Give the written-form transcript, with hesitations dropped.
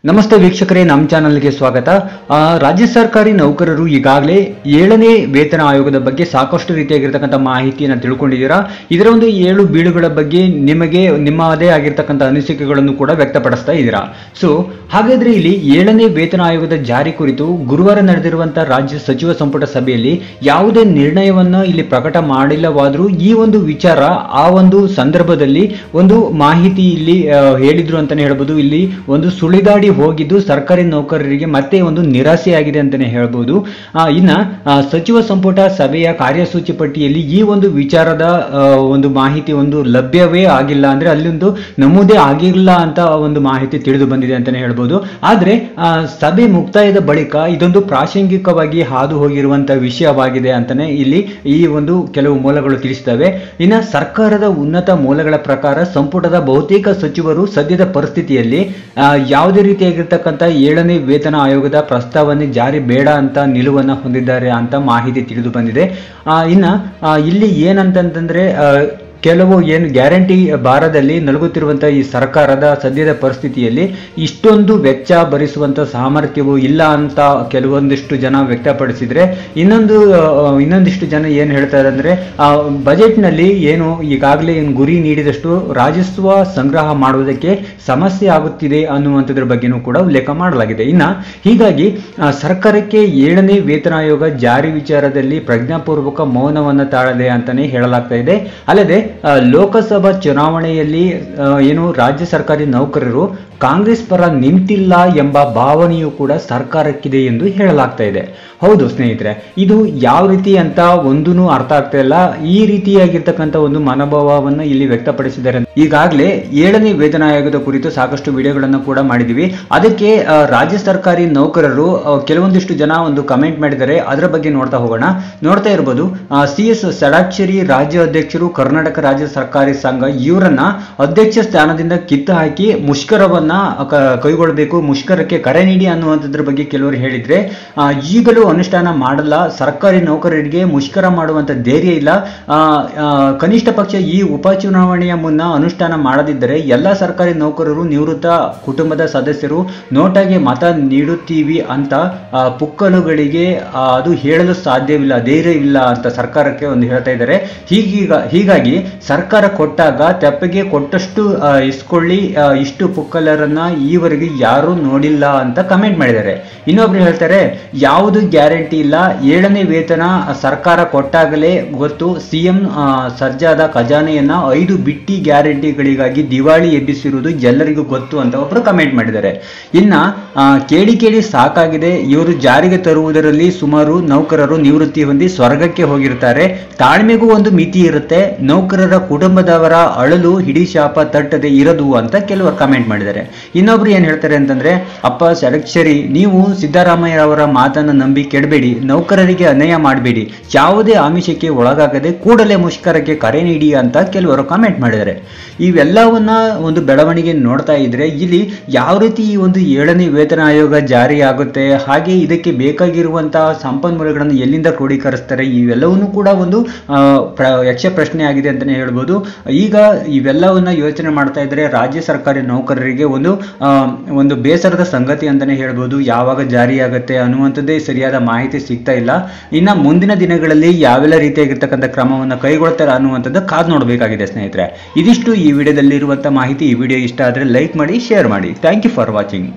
ನಮಸ್ತೆ ವೀಕ್ಷಕರೇ, ನಮ್ಮ ಚಾನಲ್ಗೆ ಸ್ವಾಗತ. ರಾಜ್ಯ ಸರ್ಕಾರಿ ನೌಕರರು ಈಗಾಗಲೇ 7ನೇ ವೇತನ ಆಯೋಗದ ಬಗ್ಗೆ ಸಾಕಷ್ಟು ರೀತಿಯಾಗಿರ್ತಕ್ಕಂಥ ಮಾಹಿತಿಯನ್ನು ತಿಳ್ಕೊಂಡಿದ್ದೀರಾ. ಇದರ ಒಂದು 7 ಬೀಳುಗಳ ಬಗ್ಗೆ ನಿಮಗೆ ನಿಮ್ಮದೇ ಆಗಿರ್ತಕ್ಕಂಥ ಅನಿಸಿಕೆಗಳನ್ನು ಕೂಡ ವ್ಯಕ್ತಪಡಿಸ್ತಾ ಇದ್ದೀರಾ. ಸೊ ಹಾಗಾದ್ರೆ ಇಲ್ಲಿ 7ನೇ ವೇತನ ಆಯೋಗದ ಜಾರಿ ಕುರಿತು ಗುರುವಾರ ನಡೆದಿರುವಂತಹ ರಾಜ್ಯ ಸಚಿವ ಸಂಪುಟ ಸಭೆಯಲ್ಲಿ ಯಾವುದೇ ನಿರ್ಣಯವನ್ನ ಇಲ್ಲಿ ಪ್ರಕಟ ಮಾಡಿಲ್ಲವಾದರೂ ಈ ಒಂದು ವಿಚಾರ ಆ ಒಂದು ಸಂದರ್ಭದಲ್ಲಿ ಒಂದು ಮಾಹಿತಿ ಇಲ್ಲಿ ಹೇಳಿದ್ರು ಅಂತಾನೆ ಹೇಳ್ಬೋದು. ಇಲ್ಲಿ ಒಂದು ಸುಳಿದಾಡಿ ಹೋಗಿದ್ದು ಸರ್ಕಾರಿ ನೌಕರರಿಗೆ ಮತ್ತೆ ಒಂದು ನಿರಾಸೆಯಾಗಿದೆ ಅಂತಾನೆ ಹೇಳ್ಬೋದು. ಇನ್ನ ಸಚಿವ ಸಂಪುಟ ಸಭೆಯ ಕಾರ್ಯಸೂಚಿ ಪಟ್ಟಿಯಲ್ಲಿ ಈ ಒಂದು ವಿಚಾರದ ಒಂದು ಮಾಹಿತಿ ಒಂದು ಲಭ್ಯವೇ ಆಗಿಲ್ಲ, ಅಂದ್ರೆ ಅಲ್ಲಿ ಒಂದು ನಮೂದೇ ಆಗಿಲ್ಲ ಅಂತ ಒಂದು ಮಾಹಿತಿ ತಿಳಿದು ಬಂದಿದೆ ಅಂತಾನೆ ಹೇಳ್ಬೋದು. ಆದ್ರೆ ಸಭೆ ಮುಕ್ತಾಯದ ಬಳಿಕ ಇದೊಂದು ಪ್ರಾಸಂಗಿಕವಾಗಿ ಹಾದು ಹೋಗಿರುವಂತಹ ವಿಷಯವಾಗಿದೆ ಅಂತಾನೆ ಇಲ್ಲಿ ಈ ಒಂದು ಕೆಲವು ಮೂಲಗಳು ತಿಳಿಸಿದವೆ. ಇನ್ನ ಸರ್ಕಾರದ ಉನ್ನತ ಮೂಲಗಳ ಪ್ರಕಾರ ಸಂಪುಟದ ಬಹುತೇಕ ಸಚಿವರು ಸದ್ಯದ ಪರಿಸ್ಥಿತಿಯಲ್ಲಿ ಯಾವುದೇ ರೀತಿಯಾಗಿರ್ತಕ್ಕಂಥ 7ನೇ ವೇತನ ಆಯೋಗದ ಪ್ರಸ್ತಾವನೆ ಜಾರಿ ಬೇಡ ಅಂತ ನಿಲುವನ್ನು ಹೊಂದಿದ್ದಾರೆ ಅಂತ ಮಾಹಿತಿ ತಿಳಿದು ಬಂದಿದೆ. ಇನ್ನ ಇಲ್ಲಿ ಏನಂತಂದ್ರೆ ಕೆಲವು ಏನು ಗ್ಯಾರಂಟಿ ಭಾರದಲ್ಲಿ ನಲಗುತ್ತಿರುವಂತಹ ಈ ಸರ್ಕಾರದ ಸದ್ಯದ ಪರಿಸ್ಥಿತಿಯಲ್ಲಿ ಇಷ್ಟೊಂದು ವೆಚ್ಚ ಭರಿಸುವಂತ ಸಾಮರ್ಥ್ಯವು ಇಲ್ಲ ಅಂತ ಕೆಲವೊಂದಿಷ್ಟು ಜನ ವ್ಯಕ್ತಪಡಿಸಿದ್ರೆ, ಇನ್ನೊಂದಿಷ್ಟು ಜನ ಏನ್ ಹೇಳ್ತಾರೆ ಅಂದ್ರೆ ಬಜೆಟ್ ನಲ್ಲಿ ಏನು ಈಗಾಗಲೇ ಗುರಿ ನೀಡಿದಷ್ಟು ರಾಜಸ್ವ ಸಂಗ್ರಹ ಮಾಡುವುದಕ್ಕೆ ಸಮಸ್ಯೆ ಆಗುತ್ತಿದೆ ಅನ್ನುವಂಥದ್ರ ಬಗ್ಗೆನೂ ಕೂಡ ಉಲ್ಲೇಖ ಮಾಡಲಾಗಿದೆ. ಹೀಗಾಗಿ ಸರ್ಕಾರಕ್ಕೆ 7ನೇ ವೇತನ ಆಯೋಗ ಜಾರಿ ವಿಚಾರದಲ್ಲಿ ಪ್ರಜ್ಞಾಪೂರ್ವಕ ಮೌನವನ್ನ ತಾಳದೆ ಅಂತಾನೆ ಹೇಳಲಾಗ್ತಾ ಇದೆ. ಅಲ್ಲದೆ ಲೋಕಸಭಾ ಚುನಾವಣೆಯಲ್ಲಿ ಏನು ರಾಜ್ಯ ಸರ್ಕಾರಿ ನೌಕರರು ಕಾಂಗ್ರೆಸ್ ಪರ ನಿಂತಿಲ್ಲ ಎಂಬ ಭಾವನೆಯೂ ಕೂಡ ಸರ್ಕಾರಕ್ಕಿದೆ ಎಂದು ಹೇಳಲಾಗ್ತಾ ಇದೆ. ಹೌದು ಸ್ನೇಹಿತರೆ, ಇದು ಯಾವ ರೀತಿ ಅಂತ ಒಂದೂ ಅರ್ಥ ಆಗ್ತಾ ಇಲ್ಲ. ಈ ರೀತಿಯಾಗಿರ್ತಕ್ಕಂಥ ಒಂದು ಮನೋಭಾವವನ್ನು ಇಲ್ಲಿ ವ್ಯಕ್ತಪಡಿಸಿದ್ದಾರೆ. ಈಗಾಗಲೇ 7ನೇ ವೇತನ ಆಯೋಗದ ಕುರಿತು ಸಾಕಷ್ಟು ವಿಡಿಯೋಗಳನ್ನು ಕೂಡ ಮಾಡಿದೀವಿ. ಅದಕ್ಕೆ ರಾಜ್ಯ ಸರ್ಕಾರಿ ನೌಕರರು ಕೆಲವೊಂದಿಷ್ಟು ಜನ ಒಂದು ಕಮೆಂಟ್ ಮಾಡಿದ್ದಾರೆ. ಅದರ ಬಗ್ಗೆ ನೋಡ್ತಾ ಇರಬಹುದು. CS ಷಡಾಕ್ಷರಿ ರಾಜ್ಯ ಅಧ್ಯಕ್ಷರು, ಕರ್ನಾಟಕ ರಾಜ್ಯ ಸರ್ಕಾರಿ ಸಂಘ, ಇವರನ್ನ ಅಧ್ಯಕ್ಷ ಸ್ಥಾನದಿಂದ ಕಿತ್ತು ಹಾಕಿ ಮುಷ್ಕರವನ್ನ ಕೈಗೊಳ್ಳಬೇಕು, ಮುಷ್ಕರಕ್ಕೆ ಕರೆ ನೀಡಿ ಅನ್ನುವಂಥದ್ರ ಬಗ್ಗೆ ಕೆಲವರು ಹೇಳಿದ್ರೆ, ಈಗಲೂ ಅನುಷ್ಠಾನ ಮಾಡಲ್ಲ, ಸರ್ಕಾರಿ ನೌಕರರಿಗೆ ಮುಷ್ಕರ ಮಾಡುವಂತ ಧೈರ್ಯ ಇಲ್ಲ, ಕನಿಷ್ಠ ಪಕ್ಷ ಈ ಉಪಚುನಾವಣೆಯ ಮುನ್ನ ಅನುಷ್ಠಾನ ಮಾಡದಿದ್ದರೆ ಎಲ್ಲ ಸರ್ಕಾರಿ ನೌಕರರು, ನಿವೃತ್ತ ಕುಟುಂಬದ ಸದಸ್ಯರು ನೋಟಾಗೆ ಮತ ನೀಡುತ್ತೀವಿ ಅಂತ ಪುಕ್ಕಲುಗಳಿಗೆ ಅದು ಹೇಳಲು ಸಾಧ್ಯವಿಲ್ಲ, ಧೈರ್ಯ ಇಲ್ಲ ಅಂತ ಸರ್ಕಾರಕ್ಕೆ ಒಂದು ಹೇಳ್ತಾ ಇದ್ದಾರೆ. ಹೀಗಾಗಿ ಸರ್ಕಾರ ಕೊಟ್ಟಾಗ ತೆಪ್ಪಗೆ ಕೊಟ್ಟಷ್ಟು ಇಸ್ಕೊಳ್ಳಿ, ಇಷ್ಟು ಪುಕ್ಕಲರನ್ನ ಈವರೆಗೆ ಯಾರು ನೋಡಿಲ್ಲ ಅಂತ ಕಮೆಂಟ್ ಮಾಡಿದ್ದಾರೆ. ಇನ್ನೊಬ್ರು ಹೇಳ್ತಾರೆ, ಯಾವುದು ಗ್ಯಾರಂಟಿ ಇಲ್ಲ, 7ನೇ ವೇತನ ಸರ್ಕಾರ ಕೊಟ್ಟಾಗಲೇ ಗೊತ್ತು, CM ಸರ್ಜಾದ ಖಜಾನೆಯನ್ನ 5 ಬಿಟ್ಟಿ ಗ್ಯಾರಂಟಿಗಳಿಗಾಗಿ ದಿವಾಳಿ ಎಬ್ಬಿಸಿರುವುದು ಎಲ್ಲರಿಗೂ ಗೊತ್ತು ಅಂತ ಒಬ್ರು ಕಮೆಂಟ್ ಮಾಡಿದ್ದಾರೆ. ಇನ್ನ ಕೇಳಿ ಸಾಕಾಗಿದೆ, ಇವರು ಜಾರಿಗೆ ತರುವುದರಲ್ಲಿ ಸುಮಾರು ನೌಕರರು ನಿವೃತ್ತಿ ಹೊಂದಿ ಸ್ವರ್ಗಕ್ಕೆ ಹೋಗಿರ್ತಾರೆ, ತಾಳ್ಮೆಗೂ ಒಂದು ಮಿತಿ ಇರುತ್ತೆ, ನೌಕರರ ಕುಟುಂಬದವರ ಅಳಲು ಹಿಡಿ ಶಾಪ ತಟ್ಟದೆ ಇರದು ಅಂತ ಕೆಲವರು ಕಮೆಂಟ್ ಮಾಡಿದ್ದಾರೆ. ಇನ್ನೊಬ್ರು ಏನ್ ಹೇಳ್ತಾರೆ ಅಂತಂದ್ರೆ, ಅಪ್ಪ ಷಡಕ್ಷರಿ, ನೀವು ಸಿದ್ದರಾಮಯ್ಯ ಅವರ ಮಾತನ್ನ ನಂಬಿ ಕೆಡಬೇಡಿ, ನೌಕರರಿಗೆ ಅನ್ಯಾಯ ಮಾಡಬೇಡಿ, ಯಾವುದೇ ಆಮಿಷಕ್ಕೆ ಒಳಗಾಗದೆ ಕೂಡಲೇ ಮುಷ್ಕರಕ್ಕೆ ಕರೆ ನೀಡಿ ಅಂತ ಕೆಲವರು ಕಮೆಂಟ್ ಮಾಡಿದ್ದಾರೆ. ಇವೆಲ್ಲವನ್ನ ಒಂದು ಬೆಳವಣಿಗೆ ನೋಡ್ತಾ ಇದ್ರೆ ಇಲ್ಲಿ ಯಾವ ರೀತಿ ಈ ಒಂದು 7ನೇ ವೇತನ ಆಯೋಗ ಜಾರಿ ಆಗುತ್ತೆ, ಹಾಗೆ ಇದಕ್ಕೆ ಬೇಕಾಗಿರುವಂತಹ ಸಂಪನ್ಮೂಲಗಳನ್ನು ಎಲ್ಲಿಂದ ಕ್ರೋಢೀಕರಿಸ್ತಾರೆ, ಇವೆಲ್ಲವನ್ನೂ ಕೂಡ ಒಂದು ಯಕ್ಷ ಪ್ರಶ್ನೆ ಆಗಿದೆ ಅಂತಾನೆ ಹೇಳ್ಬೋದು. ಈಗ ಇವೆಲ್ಲವನ್ನ ಯೋಚನೆ ಮಾಡ್ತಾ ಇದ್ರೆ ರಾಜ್ಯ ಸರ್ಕಾರಿ ನೌಕರರಿಗೆ ಒಂದು ಬೇಸರದ ಸಂಗತಿ ಅಂತಾನೆ ಹೇಳ್ಬೋದು. ಯಾವಾಗ ಜಾರಿಯಾಗತ್ತೆ ಅನ್ನುವಂಥದ್ದೇ ಸರಿಯಾದ ಮಾಹಿತಿ ಸಿಗ್ತಾ ಇಲ್ಲ. ಇನ್ನ ಮುಂದಿನ ದಿನಗಳಲ್ಲಿ ಯಾವೆಲ್ಲ ರೀತಿಯಾಗಿರ್ತಕ್ಕಂಥ ಕ್ರಮವನ್ನು ಕೈಗೊಳ್ತಾರೆ ಅನ್ನುವಂಥದ್ದು ಕಾದು ನೋಡಬೇಕಾಗಿದೆ ಸ್ನೇಹಿತರೆ. ಇದಿಷ್ಟು ಈ ವಿಡಿಯೋದಲ್ಲಿ ಇರುವಂತಹ ಮಾಹಿತಿ. ಈ ವಿಡಿಯೋ ಇಷ್ಟ ಆದ್ರೆ ಲೈಕ್ ಮಾಡಿ, ಶೇರ್ ಮಾಡಿ. Thank you for watching.